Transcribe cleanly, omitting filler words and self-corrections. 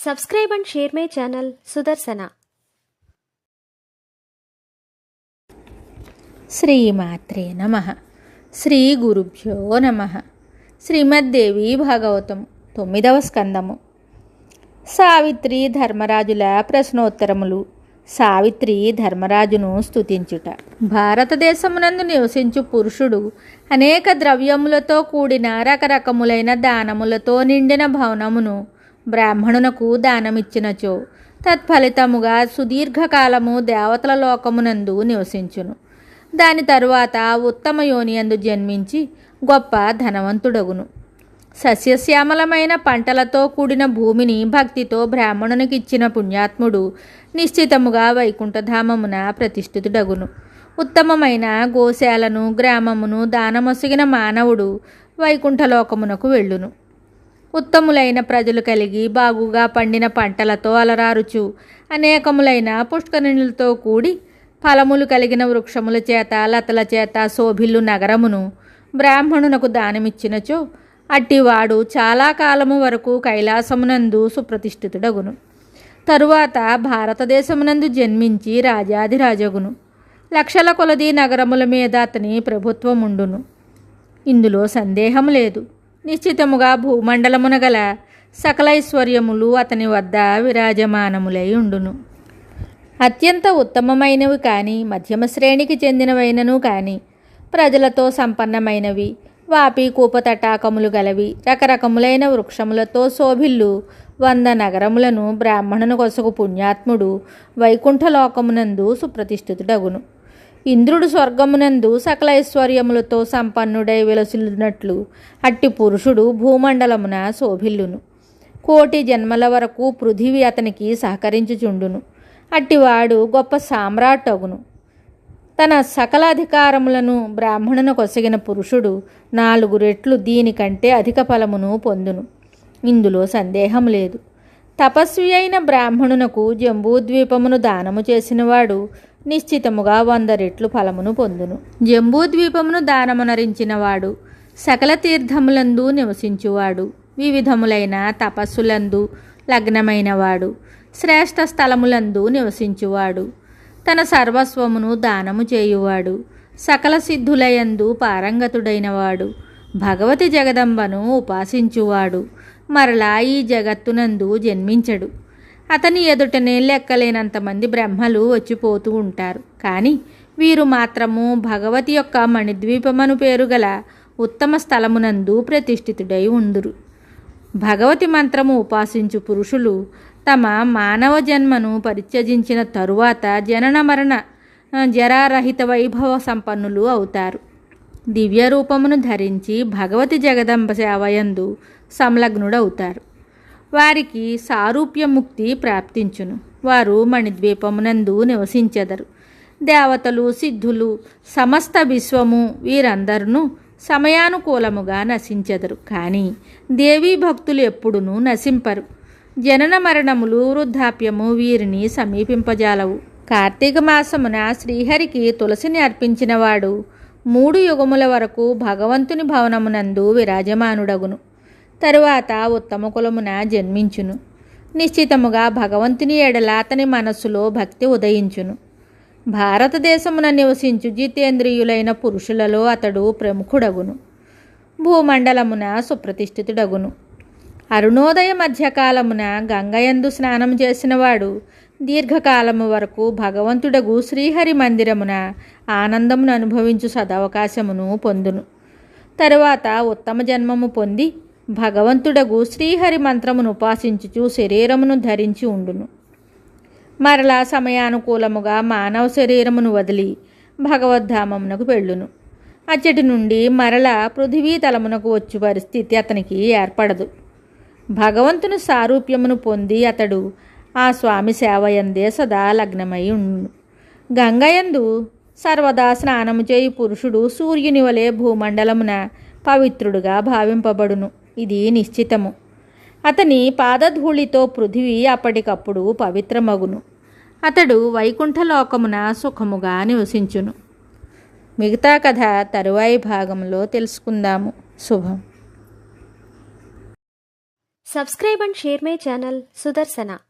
Subscribe and share my channel Sudarsana. శ్రీమాత్రే నమః. శ్రీ గురుభ్యో నమః. శ్రీమద్దేవి భాగవతం 9వ స్కందము. సావిత్రి ధర్మరాజుల ప్రశ్నోత్తరములు. సావిత్రి ధర్మరాజును స్తుతించుట. భారతదేశమునందు నివసించు పురుషుడు అనేక ద్రవ్యములతో కూడిన రకరకములైన దానములతో నిండిన భవనమును బ్రాహ్మణునకు దానమిచ్చినచో తత్ఫలితముగా సుదీర్ఘకాలము దేవతల లోకమునందు నివసించును. దాని తరువాత ఉత్తమ యోనియందు జన్మించి గొప్ప ధనవంతుడగును. సస్యశ్యామలమైన పంటలతో కూడిన భూమిని భక్తితో బ్రాహ్మణునికి ఇచ్చిన పుణ్యాత్ముడు నిశ్చితముగా వైకుంఠధామమున ప్రతిష్ఠితుడగును. ఉత్తమమైన గోశాలను గ్రామమును దానమొసగిన మానవుడు వైకుంఠలోకమునకు వెళ్ళును. ఉత్తములైన ప్రజలు కలిగి బాగుగా పండిన పంటలతో అలరారుచు అనేకములైన పుష్కరిణులతో కూడి ఫలములు కలిగిన వృక్షముల చేత లతల చేత శోభిల్లు నగరమును బ్రాహ్మణునకు దానమిచ్చినచో అట్టివాడు చాలా కాలము వరకు కైలాసమునందు సుప్రతిష్ఠితుడగును. తరువాత భారతదేశమునందు జన్మించి రాజాధిరాజగును. లక్షల కొలది నగరముల మీద అతని ప్రభుత్వముండును. ఇందులో సందేహం లేదు. నిశ్చితముగా భూమండలమున గల సకలైశ్వర్యములు అతని వద్ద విరాజమానములై ఉండును. అత్యంత ఉత్తమమైనవి కానీ మధ్యమ శ్రేణికి చెందినవైనను కానీ ప్రజలతో సంపన్నమైనవి వాపి కూపతటాకములు గలవి రకరకములైన వృక్షములతో శోభిల్లు 100 నగరములను బ్రాహ్మణుని కొసగు పుణ్యాత్ముడు వైకుంఠలోకమునందు సుప్రతిష్ఠితుడగును. ఇంద్రుడు స్వర్గమునందు సకల ఐశ్వర్యములతో సంపన్నుడై విలసిల్లునట్లు అట్టి పురుషుడు భూమండలమున శోభిల్లును. 1,000,000 జన్మల వరకు పృథివీ అతనికి సహకరించుచుండును. అట్టివాడు గొప్ప సామ్రాట్ అగును. తన సకల అధికారములను బ్రాహ్మణును కొసగిన పురుషుడు 4 రెట్లు దీనికంటే అధిక ఫలమును పొందును. ఇందులో సందేహం లేదు. తపస్వి అయిన బ్రాహ్మణునకు జంబూద్వీపమును దానము చేసినవాడు నిశ్చితముగా 100 రెట్లు ఫలమును పొందును. జంబూద్వీపమును దానమునరించినవాడు సకల తీర్థములందు నివసించువాడు, వివిధములైన తపస్సులందు లగ్నమైనవాడు, శ్రేష్ఠ స్థలములందు నివసించువాడు, తన సర్వస్వమును దానము చేయువాడు, సకల సిద్ధులయందు పారంగతుడైనవాడు, భగవతి జగదంబను ఉపాసించువాడు, మరలా ఈ జగత్తునందు జన్మించడు. అతని ఎదుటనే లెక్కలేనంతమంది బ్రహ్మలు వచ్చిపోతూ ఉంటారు. కానీ వీరు మాత్రము భగవతి యొక్క మణిద్వీపమను పేరు గల ఉత్తమ స్థలమునందు ప్రతిష్ఠితుడై ఉందురు. భగవతి మంత్రము ఉపాసించు పురుషులు తమ మానవ జన్మను పరిత్యజించిన తరువాత జనన మరణ జరారహిత వైభవ సంపన్నులు అవుతారు. దివ్య రూపమును ధరించి భగవతి జగదంబ సేవయందు సంలగ్నుడవుతారు. వారికి సారూప్యముక్తి ప్రాప్తించును. వారు మణిద్వీపమునందు నివసించెదరు. దేవతలు సిద్ధులు సమస్త విశ్వము వీరందరూ సమయానుకూలముగా నశించెదరు. కానీ దేవీ భక్తులు ఎప్పుడునూ నశింపరు. జనన మరణములు వృద్ధాప్యము వీరిని సమీపింపజాలవు. కార్తీక మాసమున శ్రీహరికి తులసిని అర్పించినవాడు 3 యుగముల వరకు భగవంతుని భవనమునందు విరాజమానుడగును. తరువాత ఉత్తమ కులమున జన్మించును. నిశ్చితముగా భగవంతుని ఎడల అతని మనస్సులో భక్తి ఉదయించును. భారతదేశమున నివసించు జితేంద్రియులైన పురుషులలో అతడు ప్రముఖుడగును. భూమండలమున సుప్రతిష్ఠితుడగును. అరుణోదయ మధ్యకాలమున గంగయందు స్నానం చేసినవాడు దీర్ఘకాలము వరకు భగవంతుడగు శ్రీహరి మందిరమున ఆనందమును అనుభవించు సదవకాశమును పొందును. తరువాత ఉత్తమ జన్మము పొంది భగవంతుడగు శ్రీహరి మంత్రమును ఉపాసించుచు శరీరమును ధరించి ఉండును. మరలా సమయానుకూలముగా మానవ శరీరమును వదిలి భగవద్ధామమునకు వెళ్ళును. అచ్చటి నుండి మరలా పృథివీ తలమునకు వచ్చు పరిస్థితి అతనికి ఏర్పడదు. భగవంతుని సారూప్యమును పొంది అతడు ఆ స్వామి సేవయందే సదా లగ్నమై ఉండును. గంగయందు సర్వదా స్నానము చేయు పురుషుడు సూర్యుని వలె భూమండలమున పవిత్రుడుగా భావింపబడును. ఇది నిశ్చితము. అతని పాదధూళితో పృథివీ అప్పటికప్పుడు పవిత్రమగును. అతడు వైకుంఠలోకమున సుఖముగా నివసించును. మిగతా కథ తరువాయి భాగంలో తెలుసుకుందాము. శుభం. Subscribe and share my channel Sudarsana.